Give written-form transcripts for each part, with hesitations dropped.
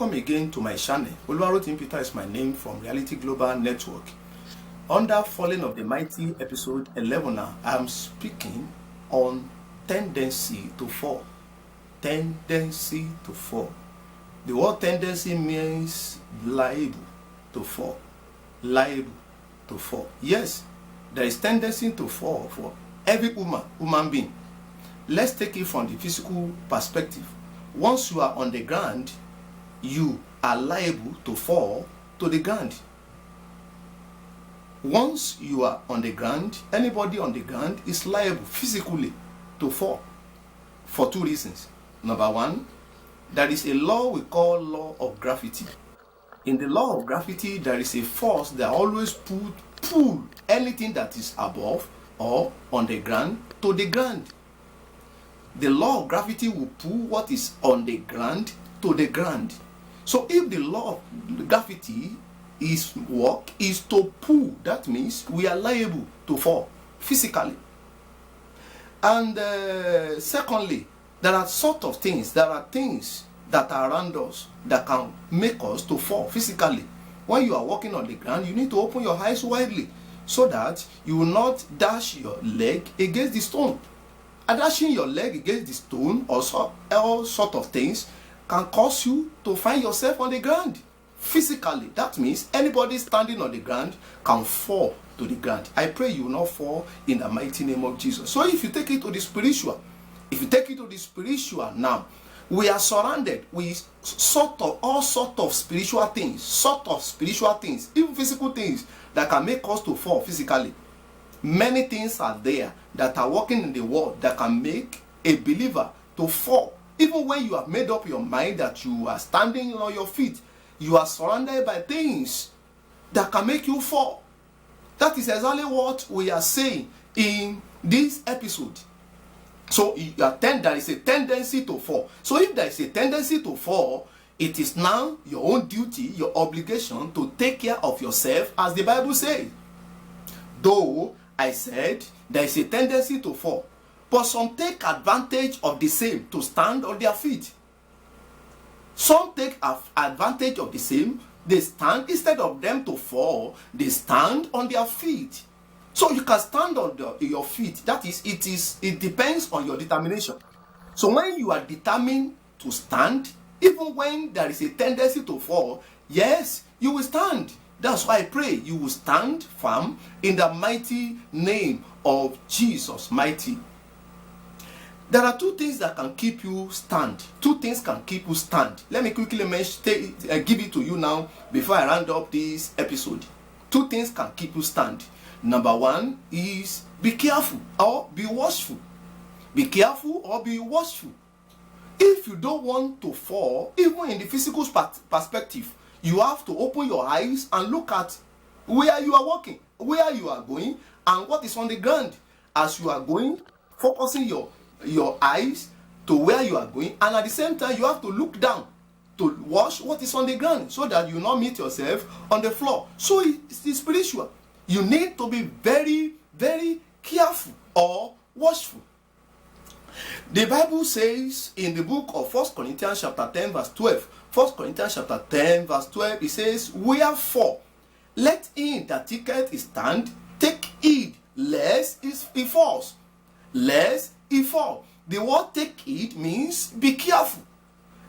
Welcome again to my channel. Oluwarotin Peter is my name from Reality Global Network. Under Falling of the Mighty episode 11, I am speaking on tendency to fall. Tendency to fall. The word tendency means liable to fall. Liable to fall. Yes, there is tendency to fall for every human being. Let's take it from the physical perspective. Once you are on the ground, you are liable to fall to the ground. Once you are on the ground, anybody on the ground is liable physically to fall for two reasons. Number one, there is a law we call law of gravity. In the law of gravity, there is a force that always pull anything that is above or on the ground to the ground. The law of gravity will pull what is on the ground to the ground. So if the law of gravity is to pull, that means we are liable to fall physically. And secondly, there are things that are around us that can make us to fall physically. When you are walking on the ground, you need to open your eyes widely so that you will not dash your leg against the stone. And dashing your leg against the stone or all sort of things can cause you to find yourself on the ground physically. That means anybody standing on the ground can fall to the ground. I pray you will not fall in the mighty name of Jesus. So if you take it to the spiritual, now, we are surrounded with all sort of spiritual things, even physical things that can make us to fall physically. Many things are there that are working in the world that can make a believer to fall. Even when you have made up your mind that you are standing on your feet, you are surrounded by things that can make you fall. That is exactly what we are saying in this episode. So there is a tendency to fall. So if there is a tendency to fall, it is now your own duty, your obligation to take care of yourself, as the Bible says. Though I said there is a tendency to fall, but some take advantage of the same to stand on their feet. Some take advantage of the same, they stand, instead of them to fall, they stand on their feet. So you can stand on your feet. That is, it depends on your determination. So when you are determined to stand, even when there is a tendency to fall, yes, you will stand. That's why I pray you will stand firm in the mighty name of Jesus mighty. There are two things that can keep you stand. Two things can keep you stand. Let me quickly give it to you now before I round up this episode. Two things can keep you stand. Number one is be careful or be watchful. Be careful or be watchful. If you don't want to fall, even in the physical perspective, you have to open your eyes and look at where you are walking, where you are going, and what is on the ground. As you are going, focusing your eyes to where you are going, and at the same time you have to look down to watch what is on the ground so that you will not meet yourself on the floor. So it's spiritual. You need to be very, very careful or watchful. The Bible says in the book of 1 Corinthians chapter 10 verse 12, 1 Corinthians chapter 10 verse 12, it says, wherefore, let him that taketh his stand take heed lest he falls. Lest he fall. The word take heed means be careful.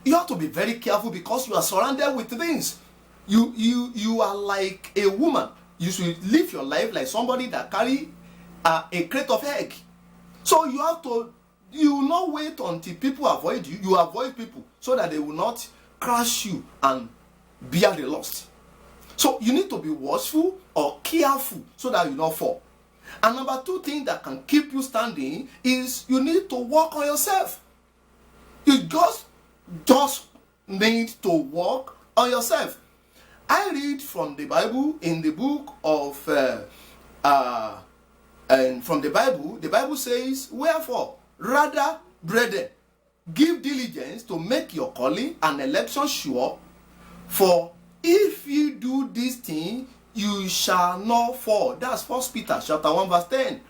You have to be very careful because you are surrounded with things. You are like a woman. You should live your life like somebody that carry a crate of egg. So you will not wait until people avoid you. You avoid people so that they will not crush you and bear the loss. So you need to be watchful or careful so that you not fall. And number two thing that can keep you standing is you need to work on yourself. You just need to work on yourself. I read from the Bible in the book of and from the Bible says, wherefore, rather, brethren, give diligence to make your calling and election sure, for if you do this thing, you shall not fall. That's 1 Peter chapter 1 verse 10.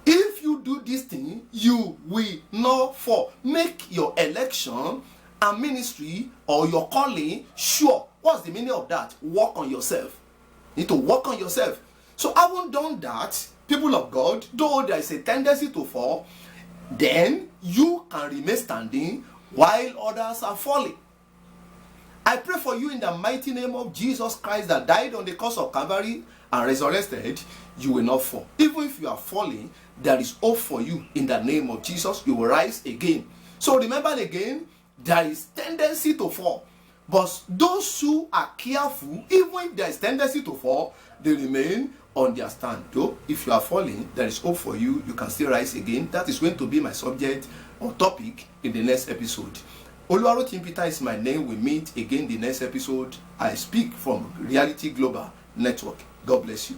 If you do this thing, you will not fall. Make your election and ministry or your calling, sure. What's the meaning of that? Work on yourself. You need to work on yourself. So having done that, people of God, though there is a tendency to fall, then you can remain standing while others are falling. I pray for you in the mighty name of Jesus Christ that died on the cross of Calvary and resurrected, you will not fall. Even if you are falling, there is hope for you in the name of Jesus. You will rise again. So remember again, there is tendency to fall. But those who are careful, even if there is tendency to fall, they remain on their stand. Though if you are falling, there is hope for you. You can still rise again. That is going to be my subject or topic in the next episode. Oluwarotimi Peter is my name. We meet again the next episode. I speak from Reality Global Network. God bless you.